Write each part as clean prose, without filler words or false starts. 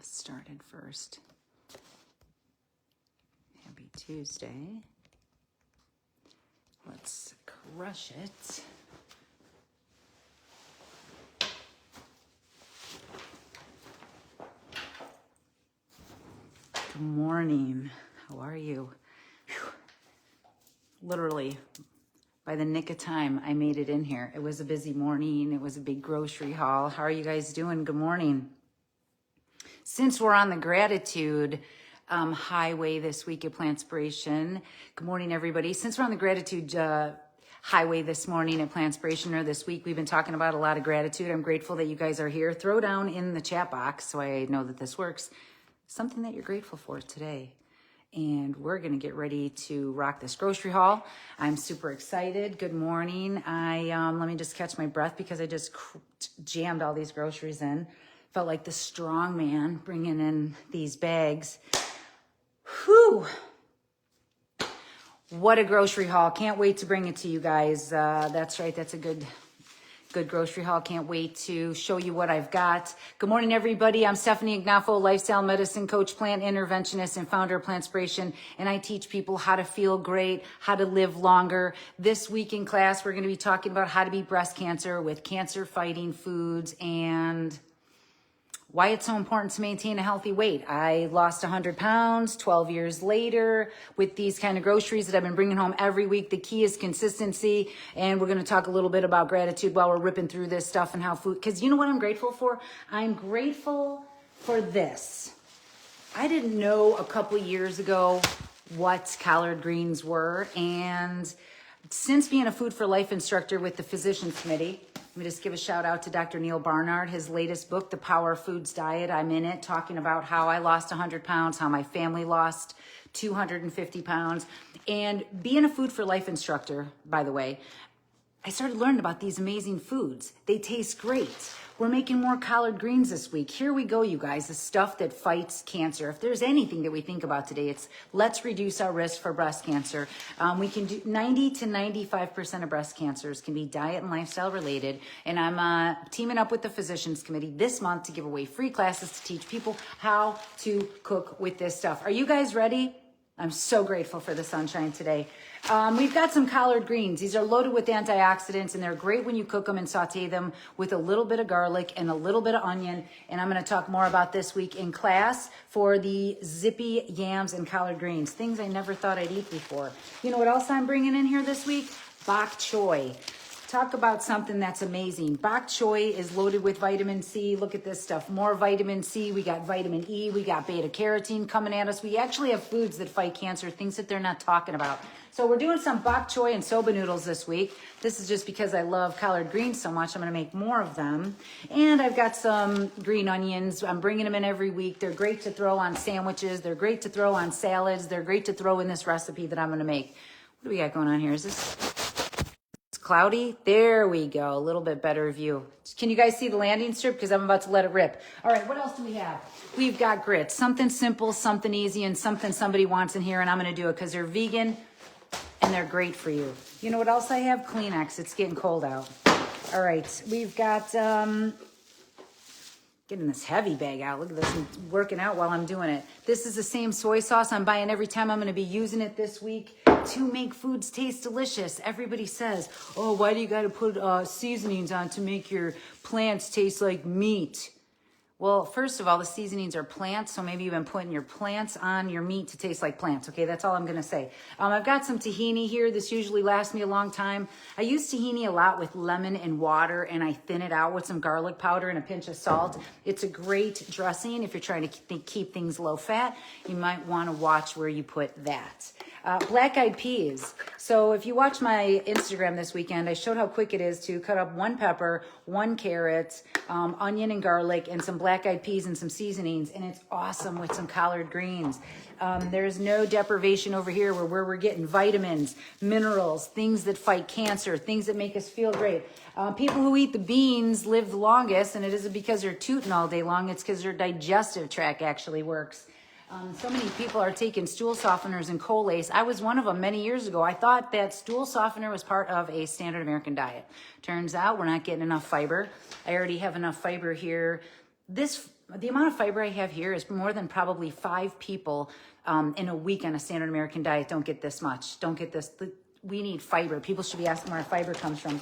this started first. Happy Tuesday. Let's crush it. Good morning. How are you? Whew. Literally, by the nick of time, I made it in here. It was a busy morning. It was a big grocery haul. How are you guys doing? Good morning. Since we're on the gratitude highway this week at Plantspiration, good morning, everybody. Since we're on the gratitude highway this morning at Plantspiration, or this week, we've been talking about a lot of gratitude. I'm grateful that you guys are here. Throw down in the chat box so I know that this works. Something that you're grateful for today. And we're going to get ready to rock this grocery haul. I'm super excited. Good morning. Let me just catch my breath because I just jammed all these groceries in. Felt like the strong man bringing in these bags. Whew. What a grocery haul. Can't wait to bring it to you guys. That's right. That's a good grocery haul. Can't wait to show you what I've got. Good morning, everybody. I'm Stefanie Ignoffo, lifestyle medicine coach, plant interventionist, and founder of Plantspiration. And I teach people how to feel great, how to live longer. This week in class, we're going to be talking about how to beat breast cancer with cancer-fighting foods and why it's so important to maintain a healthy weight. I lost 100 pounds 12 years later with these kind of groceries that I've been bringing home every week. The key is consistency. And we're going to talk a little bit about gratitude while we're ripping through this stuff and how food, because you know what I'm grateful for? I'm grateful for this. I didn't know a couple years ago what collard greens were. And since being a Food for Life instructor with the Physicians Committee, let me just give a shout out to Dr. Neil Barnard, his latest book, The Power of Foods Diet. I'm in it talking about how I lost 100 pounds, how my family lost 250 pounds. And being a Food for Life instructor, by the way, I started learning about these amazing foods. They taste great. We're making more collard greens this week. Here we go, you guys, the stuff that fights cancer. If there's anything that we think about today, it's let's reduce our risk for breast cancer. We can do 90 to 95% of breast cancers can be diet and lifestyle related. And I'm teaming up with the Physicians Committee this month to give away free classes to teach people how to cook with this stuff. Are you guys ready? I'm so grateful for the sunshine today. We've got some collard greens. These are loaded with antioxidants, and they're great when you cook them and saute them with a little bit of garlic and a little bit of onion. And I'm going to talk more about this week in class for the zippy yams and collard greens, things I never thought I'd eat before. You know what else I'm bringing in here this week? Bok choy. Talk about something that's amazing. Bok choy is loaded with vitamin C. Look at this stuff. More vitamin C. We got vitamin E. We got beta carotene coming at us. We actually have foods that fight cancer, things that they're not talking about. So we're doing some bok choy and soba noodles this week. This is just because I love collard greens so much. I'm going to make more of them. And I've got some green onions. I'm bringing them in every week. They're great to throw on sandwiches. They're great to throw on salads. They're great to throw in this recipe that I'm going to make. What do we got going on here? Is this cloudy? There we go. A little bit better view. Can you guys see the landing strip? Because I'm about to let it rip. All right, what else do we have? We've got grits. Something simple, something easy, and something somebody wants in here, and I'm going to do it because they're vegan and they're great for you. You know what else I have? Kleenex. It's getting cold out. All right, we've got getting this heavy bag out. Look at this. I'm working out while I'm doing it. This is the same soy sauce I'm buying every time. I'm going to be using it this week to make foods taste delicious. Everybody says, oh, why do you got to put seasonings on to make your plants taste like meat? Well, first of all, the seasonings are plants, so maybe you've been putting your plants on your meat to taste like plants. Okay, that's all I'm going to say. I've got some tahini here. This usually lasts me a long time. I use tahini a lot with lemon and water, and I thin it out with some garlic powder and a pinch of salt. It's a great dressing. If you're trying to keep things low fat, you might want to watch where you put that. Black-eyed peas. So if you watch my Instagram this weekend, I showed how quick it is to cut up 1 pepper, 1 carrot, onion and garlic, and some black-eyed peas and some seasonings, and it's awesome with some collard greens. There's no deprivation over here where we're getting vitamins, minerals, things that fight cancer, things that make us feel great. People who eat the beans live the longest, and it isn't because they're tooting all day long, it's because their digestive tract actually works. So many people are taking stool softeners and Colace. I was one of them many years ago. I thought that stool softener was part of a standard American diet. Turns out we're not getting enough fiber. I already have enough fiber here. This the amount of fiber I have here is more than probably 5 people in a week on a standard American diet don't get this much, don't get this. We need fiber. People should be asking where our fiber comes from.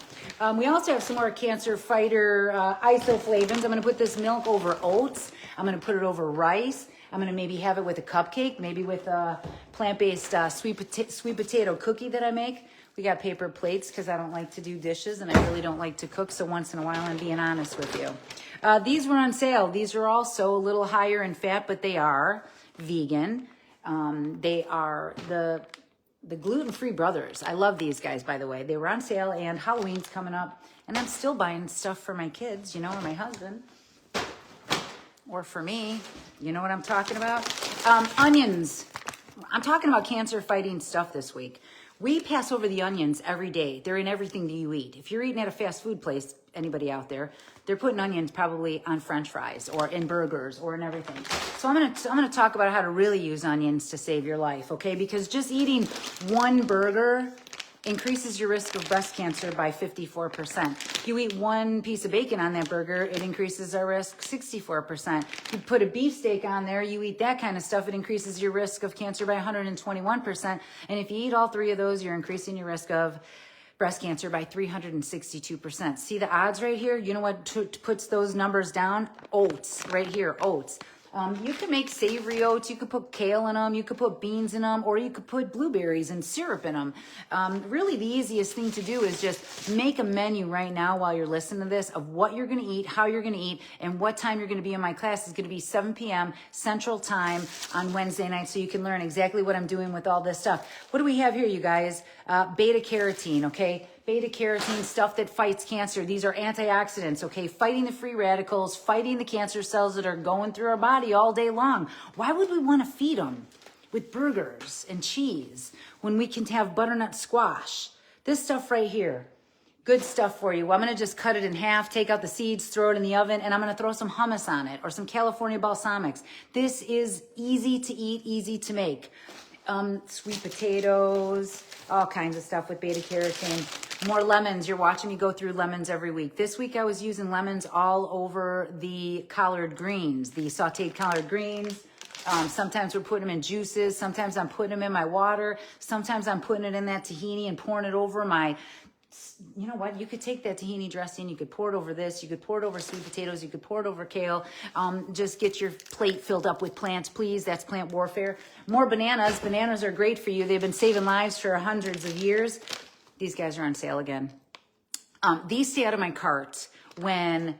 We also have some more cancer fighter isoflavones. I'm going to put this milk over oats. I'm going to put it over rice. I'm going to maybe have it with a cupcake, maybe with a plant-based sweet potato cookie that I make. We got paper plates because I don't like to do dishes and I really don't like to cook. So once in a while, I'm being honest with you. These were on sale. These are also a little higher in fat, but they are vegan. They are the gluten-free brothers. I love these guys, by the way. They were on sale and Halloween's coming up. And I'm still buying stuff for my kids, you know, or my husband. Or for me. You know what I'm talking about? Onions. I'm talking about cancer-fighting stuff this week. We pass over the onions every day. They're in everything that you eat. If you're eating at a fast food place, anybody out there, they're putting onions probably on French fries or in burgers or in everything. So I'm gonna talk about how to really use onions to save your life, okay? Because just eating one burger increases your risk of breast cancer by 54%. If you eat one piece of bacon on that burger, it increases our risk 64%. You put a beefsteak on there, you eat that kind of stuff, it increases your risk of cancer by 121%. And if you eat all 3 of those, you're increasing your risk of breast cancer by 362%. See the odds right here? You know what puts those numbers down? Oats, right here, oats. You can make savory oats, you could put kale in them, you could put beans in them, or you could put blueberries and syrup in them. Really the easiest thing to do is just make a menu right now while you're listening to this of what you're gonna eat, how you're gonna eat, and what time you're gonna be in my class. Is gonna be 7 p.m. Central Time on Wednesday night, so you can learn exactly what I'm doing with all this stuff. What do we have here, you guys? Beta carotene, okay? Beta carotene, stuff that fights cancer. These are antioxidants, okay? Fighting the free radicals, fighting the cancer cells that are going through our body all day long. Why would we want to feed them with burgers and cheese when we can have butternut squash? This stuff right here, good stuff for you. Well, I'm going to just cut it in half, take out the seeds, throw it in the oven, and I'm going to throw some hummus on it or some California balsamics. This is easy to eat, easy to make. Sweet potatoes, all kinds of stuff with beta carotene. More lemons. You're watching me go through lemons every week. This week I was using lemons all over the collard greens, the sauteed collard greens. Sometimes we're putting them in juices. Sometimes I'm putting them in my water. Sometimes I'm putting it in that tahini and pouring it over my, you know what? You could take that tahini dressing. You could pour it over this. You could pour it over sweet potatoes. You could pour it over kale. Just get your plate filled up with plants, please. That's plant warfare. More bananas. Bananas are great for you. They've been saving lives for hundreds of years. These guys are on sale again. These stay out of my cart when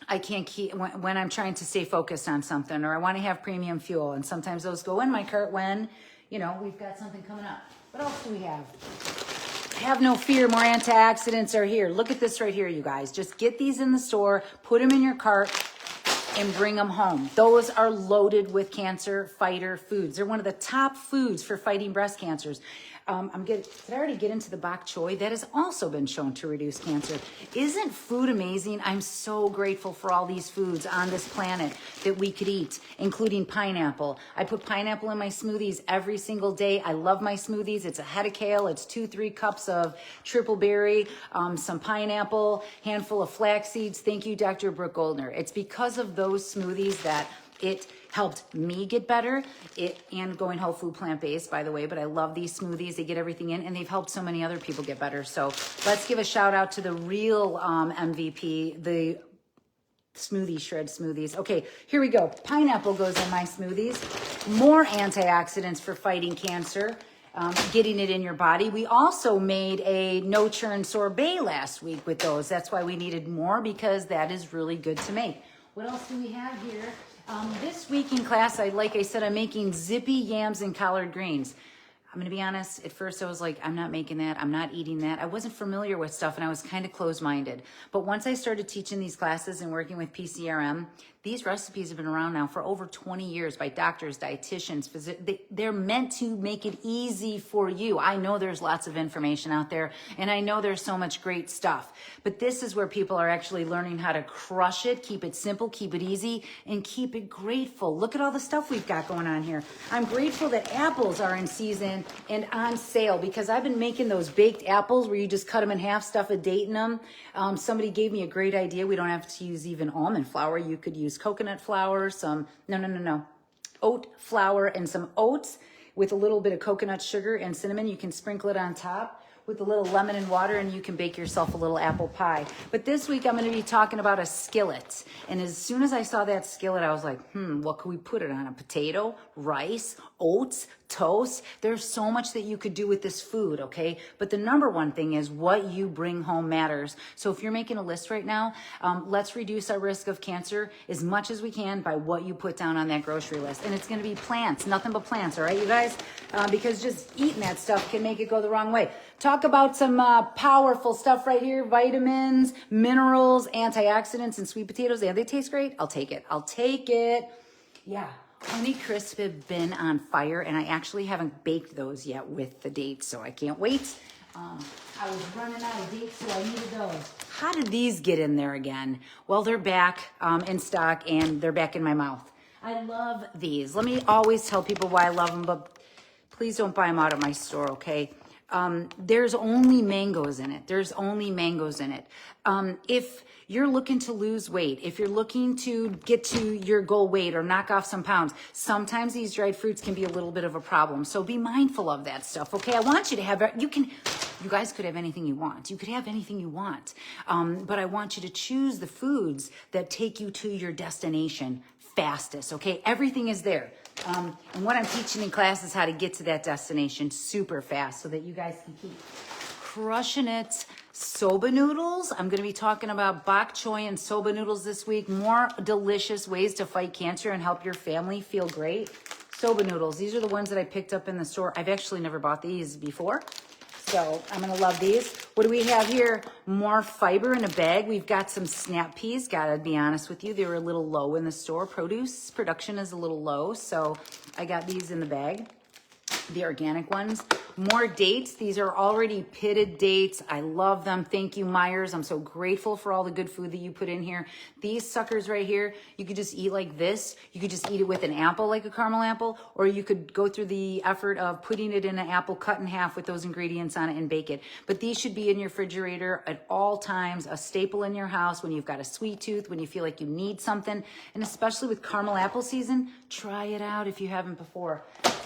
I can't keep, when I'm trying to stay focused on something or I want to have premium fuel. And sometimes those go in my cart when, you know, we've got something coming up. What else do we have? Have no fear, more antioxidants are here. Look at this right here, you guys. Just get these in the store, put them in your cart, and bring them home. Those are loaded with cancer fighter foods. They're one of the top foods for fighting breast cancers. Did I already get into the bok choy? That has also been shown to reduce cancer. Isn't food amazing? I'm so grateful for all these foods on this planet that we could eat, including pineapple. I put pineapple in my smoothies every single day. I love my smoothies. It's a head of kale. It's 2-3 cups of triple berry, some pineapple, handful of flax seeds. Thank you, Dr. Brooke Goldner. It's because of those smoothies that it helped me get better, and going whole food plant-based, by the way, but I love these smoothies. They get everything in, and they've helped so many other people get better. So let's give a shout out to the real MVP, the smoothie shred smoothies. Okay, here we go. Pineapple goes in my smoothies. More antioxidants for fighting cancer, getting it in your body. We also made a no-churn sorbet last week with those. That's why we needed more, because that is really good to make. What else do we have here? This week in class, like I said, I'm making zippy yams and collard greens. I'm going to be honest, at first I was like, I'm not making that. I'm not eating that. I wasn't familiar with stuff and I was kind of closed-minded. But once I started teaching these classes and working with PCRM, these recipes have been around now for over 20 years by doctors, dietitians, they're meant to make it easy for you. I know there's lots of information out there and I know there's so much great stuff, but this is where people are actually learning how to crush it, keep it simple, keep it easy, and keep it grateful. Look at all the stuff we've got going on here. I'm grateful that apples are in season and on sale, because I've been making those baked apples where you just cut them in half, stuff a date in them. Somebody gave me a great idea. We don't have to use even almond flour. You could use use coconut flour, oat flour and some oats with a little bit of coconut sugar and cinnamon. You can sprinkle it on top with a little lemon and water, and you can bake yourself a little apple pie. But this week I'm going to be talking about a skillet. And as soon as I saw that skillet, I was like, what could we put it on? A potato, rice, oats, toast? There's so much that you could do with this food, okay? But the number one thing is what you bring home matters. So if you're making a list right now, let's reduce our risk of cancer as much as we can by what you put down on that grocery list. And it's going to be plants, nothing but plants, all right, you guys? Because just eating that stuff can make it go the wrong way. Talk about some powerful stuff right here: vitamins, minerals, antioxidants, and sweet potatoes. Yeah, they taste great. I'll take it. I'll take it. Yeah. Honey Crisp have been on fire, and I actually haven't baked those yet with the dates, so I can't wait. I was running out of dates, so I needed those. How did these get in there again? Well, they're back in stock, and they're back in my mouth. I love these. Let me always tell people why I love them, but please don't buy them out at my store, okay? There's only mangoes in it. There's only mangoes in it. If you're looking to lose weight, if you're looking to get to your goal weight or knock off some pounds, sometimes these dried fruits can be a little bit of a problem. So be mindful of that stuff, okay? I want you to have, you guys could have anything you want. You could have anything you want. But I want you to choose the foods that take you to your destination fastest, okay? Everything is there. And what I'm teaching in class is how to get to that destination super fast so that you guys can keep crushing it. Soba noodles. I'm going to be talking about bok choy and soba noodles this week. More delicious ways to fight cancer and help your family feel great. Soba noodles. These are the ones that I picked up in the store. I've actually never bought these before, so I'm going to love these. What do we have here? More fiber in a bag. We've got some snap peas. Gotta be honest with you, they were a little low in the store. Produce production is a little low, so I got these in the bag, the organic ones. More dates. These are already pitted dates. I love them. Thank you, Myers. I'm so grateful for all the good food that you put in here. These suckers right here, you could just eat like this. You could just eat it with an apple, like a caramel apple, or you could go through the effort of putting it in an apple cut in half with those ingredients on it and bake it. But these should be in your refrigerator at all times, a staple in your house when you've got a sweet tooth, when you feel like you need something. And especially with caramel apple season, try it out if you haven't before.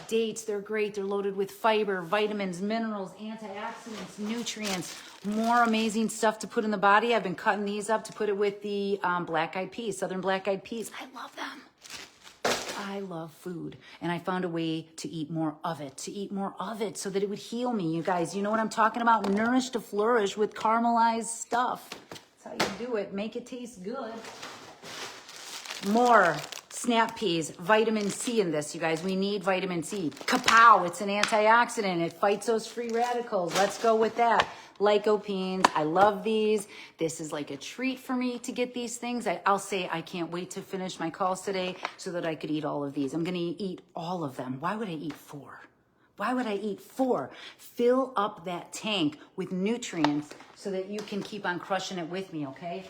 Dates, they're great. They're loaded with fiber, vitamins, minerals, antioxidants, nutrients, more amazing stuff to put in the body. I've been cutting these up to put it with the black-eyed peas, southern black-eyed peas. I love them. I love food, and I found a way to eat more of it, so that it would heal me. You guys, you know what I'm talking about? Nourish to flourish with caramelized stuff. That's how you do it. Make it taste good. More snap peas, vitamin C in this, you guys. We need vitamin C. Kapow, it's an antioxidant. It fights those free radicals. Let's go with that. Lycopenes, I love these. This is like a treat for me to get these things. I'll say I can't wait to finish my calls today so that I could eat all of these. I'm gonna eat all of them. Why would I eat 4? Why would I eat 4? Fill up that tank with nutrients so that you can keep on crushing it with me, okay?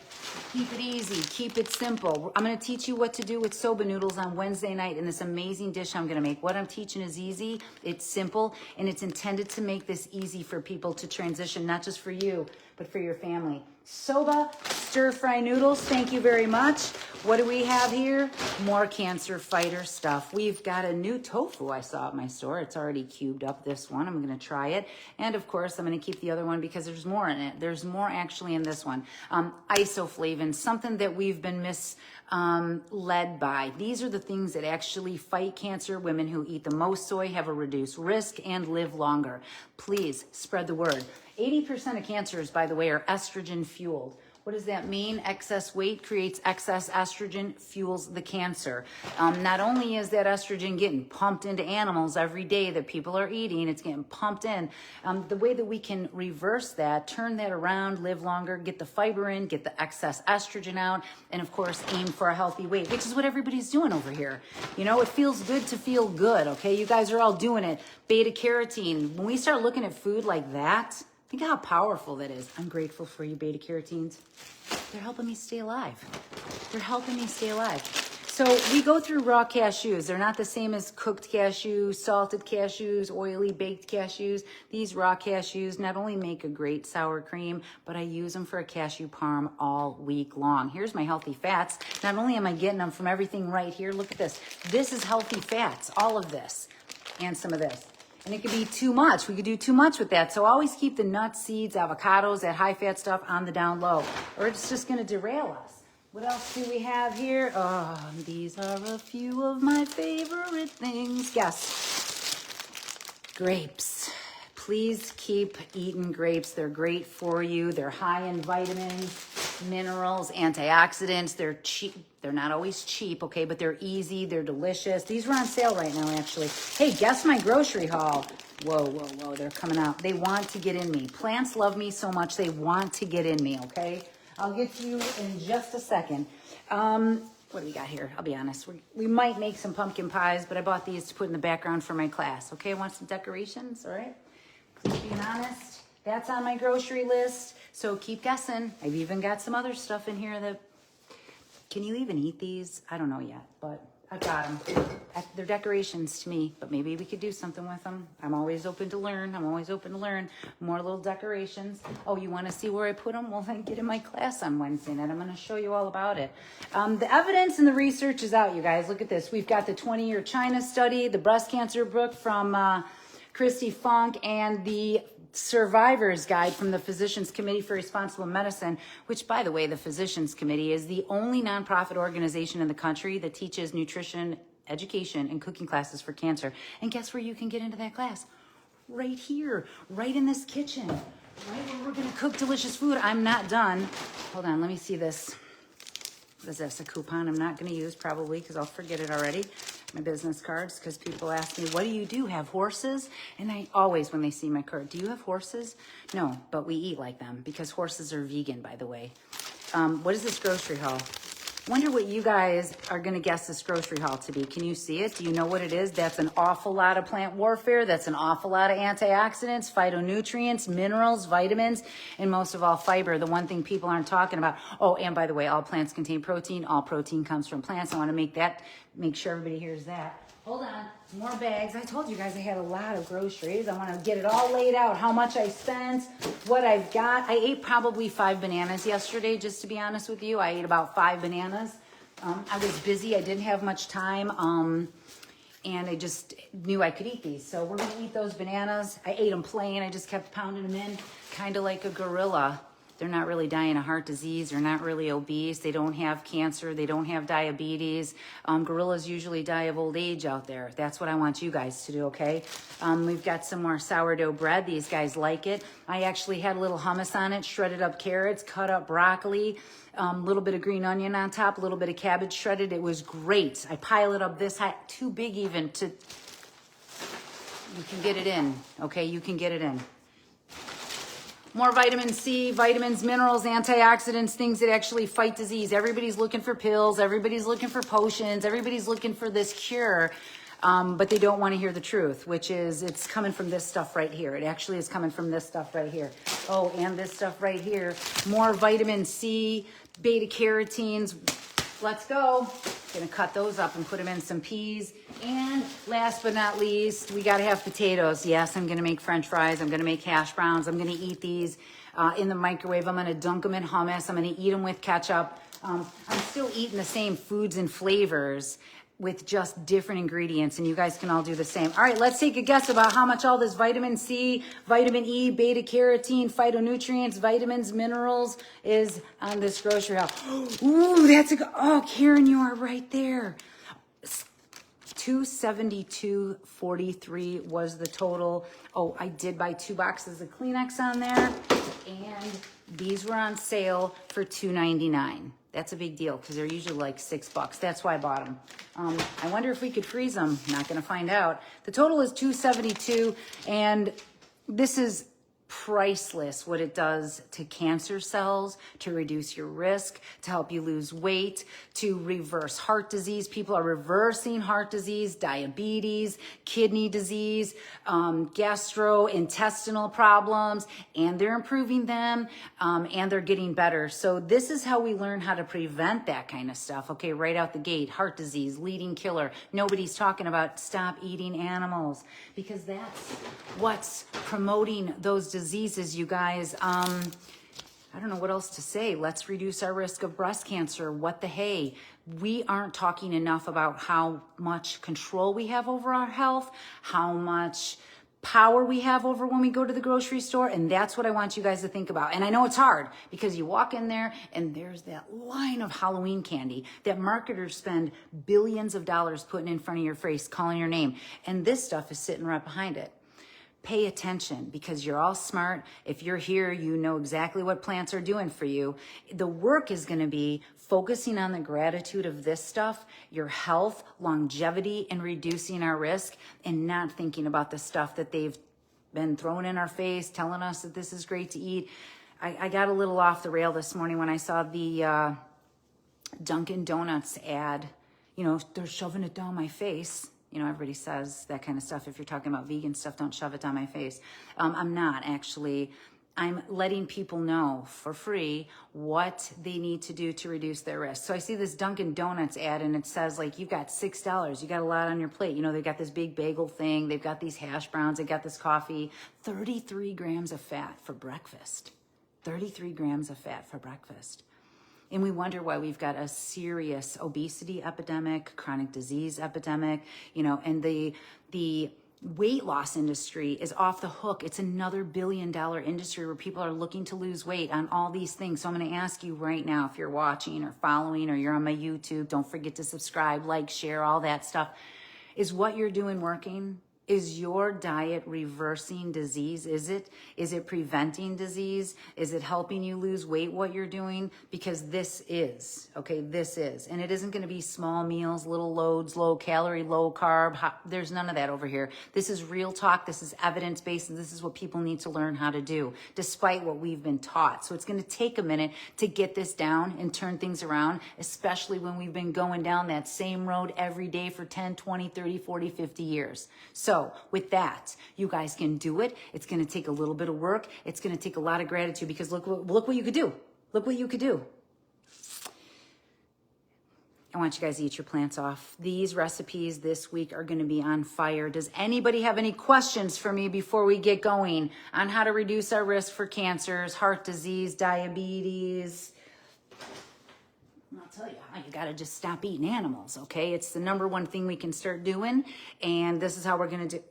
Keep it easy, keep it simple. I'm gonna teach you what to do with soba noodles on Wednesday night in this amazing dish I'm gonna make. What I'm teaching is easy, it's simple, and it's intended to make this easy for people to transition, not just for you, but for your family. Soba stir-fry noodles, thank you very much. What do we have here? More cancer fighter stuff. We've got a new tofu I saw at my store. It's already cubed up, this one. I'm gonna try it. And of course, I'm gonna keep the other one because there's more in it. There's more actually in this one. Isoflavin, something that we've been misled by. These are the things that actually fight cancer. Women who eat the most soy have a reduced risk and live longer. Please spread the word. 80% of cancers, by the way, are estrogen fueled. What does that mean? Excess weight creates excess estrogen, fuels the cancer. Not only is that estrogen getting pumped into animals every day that people are eating, it's getting pumped in. The way that we can reverse that, turn that around, live longer, get the fiber in, get the excess estrogen out, and of course, aim for a healthy weight, which is what everybody's doing over here. You know, it feels good to feel good, okay? You guys are all doing it. Beta carotene. When we start looking at food like that, think how powerful that is. I'm grateful for you, beta carotenes. They're helping me stay alive. They're helping me stay alive. So we go through raw cashews. They're not the same as cooked cashews, salted cashews, oily baked cashews. These raw cashews not only make a great sour cream, but I use them for a cashew parm all week long. Here's my healthy fats. Not only am I getting them from everything right here, look at this. This is healthy fats, all of this, and some of this. And it could be too much. We could do too much with that. So always keep the nuts, seeds, avocados, that high fat stuff on the down low, or it's just gonna derail us. What else do we have here? Oh, these are a few of my favorite things. Guess. Grapes. Please keep eating grapes. They're great for you. They're high in vitamins, minerals, antioxidants. They're cheap. They're not always cheap, okay, but they're easy. They're delicious. These are on sale right now, actually. Hey, guess my grocery haul. Whoa, whoa, whoa. They're coming out. They want to get in me. Plants love me so much. They want to get in me, okay? I'll get to you in just a second. What do we got here? I'll be honest. We might make some pumpkin pies, but I bought these to put in the background for my class. Okay, I want some decorations, all right? Please be honest. That's on my grocery list, so keep guessing. I've even got some other stuff in here that... Can you even eat these? I don't know yet, but I've got them. They're decorations to me, but maybe we could do something with them. I'm always open to learn. I'm always open to learn. More little decorations. Oh, you want to see where I put them? Well, then get in my class on Wednesday night. I'm going to show you all about it. The evidence and the research is out, you guys. Look at this. We've got the 20-year China study, the breast cancer book from Christy Funk, and the Survivor's Guide from the Physicians Committee for Responsible Medicine, which, by the way, the Physicians Committee is the only nonprofit organization in the country that teaches nutrition, education, and cooking classes for cancer. And guess where you can get into that class? Right here, right in this kitchen, right where we're gonna cook delicious food. I'm not done. Hold on, let me see this. What is this, a coupon I'm not gonna use probably because I'll forget it already. My business cards, because people ask me, what do you do, have horses? And I always, when they see my card, do you have horses? No, but we eat like them because horses are vegan, by the way. What is this grocery haul? Wonder what you guys are going to guess this grocery haul to be. Can you see it? Do you know what it is? That's an awful lot of plant warfare. That's an awful lot of antioxidants, phytonutrients, minerals, vitamins, and most of all, fiber. The one thing people aren't talking about. Oh, and by the way, all plants contain protein. All protein comes from plants. I want to make sure everybody hears that. Hold on, more bags. I told you guys I had a lot of groceries. I want to get it all laid out, how much I spent, what I've got. I ate probably 5 bananas yesterday, just to be honest with you. I ate about 5 bananas. I was busy. I didn't have much time, and I just knew I could eat these. So we're going to eat those bananas. I ate them plain. I just kept pounding them in, kind of like a gorilla. They're not really dying of heart disease. They're not really obese. They don't have cancer. They don't have diabetes. Gorillas usually die of old age out there. That's what I want you guys to do, okay? We've got some more sourdough bread. These guys like it. I actually had a little hummus on it, shredded up carrots, cut up broccoli, a little bit of green onion on top, a little bit of cabbage shredded. It was great. I pile it up this high, too big even to... You can get it in, okay? You can get it in. More vitamin C, vitamins, minerals, antioxidants, things that actually fight disease. Everybody's looking for pills. Everybody's looking for potions. Everybody's looking for this cure, but they don't want to hear the truth, which is it's coming from this stuff right here. It actually is coming from this stuff right here. Oh, and this stuff right here. More vitamin C, beta carotenes. Let's go. Gonna cut those up and put them in some peas. And last but not least, we gotta have potatoes. Yes, I'm gonna make French fries. I'm gonna make hash browns. I'm gonna eat these in the microwave. I'm gonna dunk them in hummus. I'm gonna eat them with ketchup. I'm still eating the same foods and flavors with just different ingredients, and you guys can all do the same. All right, let's take a guess about how much all this vitamin C, vitamin E, beta carotene, phytonutrients, vitamins, minerals is on this grocery haul. Ooh, that's a good, oh, Karen, you are right there. $272.43 was the total. Oh, I did buy 2 boxes of Kleenex on there, and these were on sale for $2.99. That's a big deal because they're usually like $6. That's why I bought them. I wonder if we could freeze them. Not going to find out. The total is $272, and this is priceless what it does to cancer cells, to reduce your risk, to help you lose weight, to reverse heart disease. People are reversing heart disease, diabetes, kidney disease, gastrointestinal problems, and they're improving them, and they're getting better. So this is how we learn how to prevent that kind of stuff. Okay, right out the gate, heart disease, leading killer. Nobody's talking about stop eating animals, because that's what's promoting those diseases, you guys. I don't know what else to say. Let's reduce our risk of breast cancer. What the hey? We aren't talking enough about how much control we have over our health, how much power we have over when we go to the grocery store. And that's what I want you guys to think about. And I know it's hard because you walk in there and there's that line of Halloween candy that marketers spend billions of dollars putting in front of your face, calling your name. And this stuff is sitting right behind it. Pay attention, because you're all smart. If you're here, you know exactly what plants are doing for you. The work is going to be focusing on the gratitude of this stuff, your health, longevity, and reducing our risk, and not thinking about the stuff that they've been throwing in our face, telling us that this is great to eat. I got a little off the rail this morning when I saw the Dunkin' Donuts ad. You know, they're shoving it down my face. You know, everybody says that kind of stuff. If you're talking about vegan stuff, don't shove it down my face. I'm not, actually. I'm letting people know for free what they need to do to reduce their risk. So I see this Dunkin' Donuts ad, and it says, like, you've got $6. You got a lot on your plate. You know, they've got this big bagel thing. They've got these hash browns. They've got this coffee. 33 grams of fat for breakfast. 33 grams of fat for breakfast. And we wonder why we've got a serious obesity epidemic, chronic disease epidemic, you know, and the weight loss industry is off the hook. It's another $1 billion industry where people are looking to lose weight on all these things. So I'm going to ask you right now, if you're watching or following or you're on my YouTube, don't forget to subscribe, like, share, all that stuff. Is what you're doing working? Is your diet reversing disease? Is it preventing disease? Is it helping you lose weight, what you're doing? Because this is, okay, this is. And it isn't going to be small meals, little loads, low calorie, low carb. There's none of that over here. This is real talk. This is evidence-based, and this is what people need to learn how to do, despite what we've been taught. So it's going to take a minute to get this down and turn things around, especially when we've been going down that same road every day for 10, 20, 30, 40, 50 years. So with that, you guys can do it. It's going to take a little bit of work. It's going to take a lot of gratitude, because look what you could do. Look what you could do. I want you guys to eat your plants off. These recipes this week are going to be on fire. Does anybody have any questions for me before we get going on how to reduce our risk for cancers, heart disease, diabetes? I'll tell you, you got to just stop eating animals, okay? It's the number one thing we can start doing, and this is how we're going to do.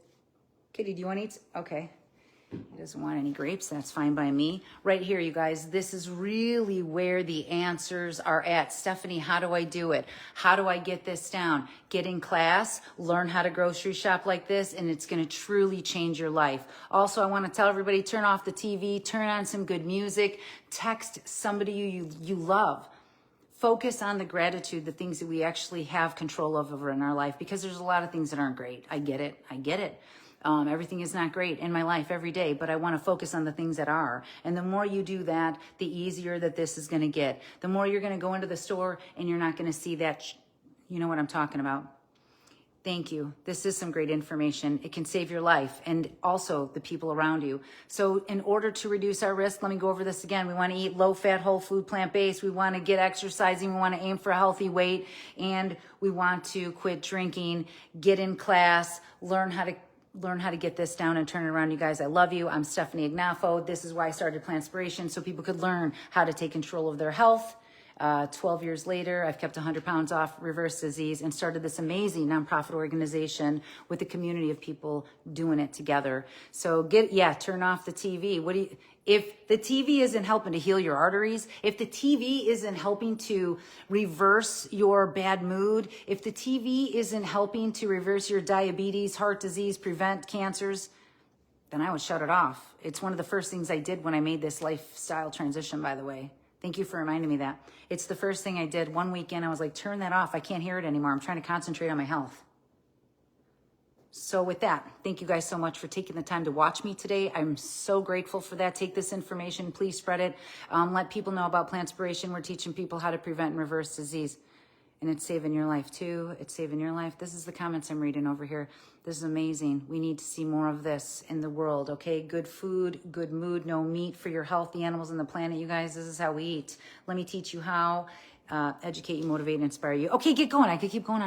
Kitty, do you want to eat? Okay. He doesn't want any grapes. That's fine by me. Right here, you guys, this is really where the answers are at. Stefanie, how do I do it? How do I get this down? Get in class, learn how to grocery shop like this, and it's going to truly change your life. Also, I want to tell everybody, turn off the TV, turn on some good music, text somebody you love. Focus on the gratitude, the things that we actually have control of over in our life, because there's a lot of things that aren't great. I get it. Everything is not great in my life every day, but I want to focus on the things that are. And the more you do that, the easier that this is going to get. The more you're going to go into the store and you're not going to see that, you know what I'm talking about. Thank you. This is some great information. It can save your life and also the people around you. So in order to reduce our risk, let me go over this again. We want to eat low-fat, whole food, plant-based. We want to get exercising. We want to aim for a healthy weight. And we want to quit drinking, get in class, learn how to get this down and turn it around. You guys, I love you. I'm Stefanie Ignoffo. This is why I started Plantspiration, so people could learn how to take control of their health. 12 years later, I've kept 100 pounds off, reverse disease, and started this amazing nonprofit organization with a community of people doing it together. So turn off the TV. If the TV isn't helping to heal your arteries, if the TV isn't helping to reverse your bad mood, if the TV isn't helping to reverse your diabetes, heart disease, prevent cancers, then I would shut it off. It's one of the first things I did when I made this lifestyle transition, by the way. Thank you for reminding me that. It's the first thing I did. One weekend, I was like, turn that off. I can't hear it anymore. I'm trying to concentrate on my health. So with that, thank you guys so much for taking the time to watch me today. I'm so grateful for that. Take this information, please spread it. Let people know about Plantspiration. We're teaching people how to prevent and reverse disease. And it's saving your life too. It's saving your life. This is the comments I'm reading over here. This is amazing. We need to see more of this in the world, okay? Good food, good mood, no meat for your health, the animals on the planet. You guys, this is how we eat. Let me teach you how. Educate you, motivate, and inspire you. Okay, get going. I could keep going on.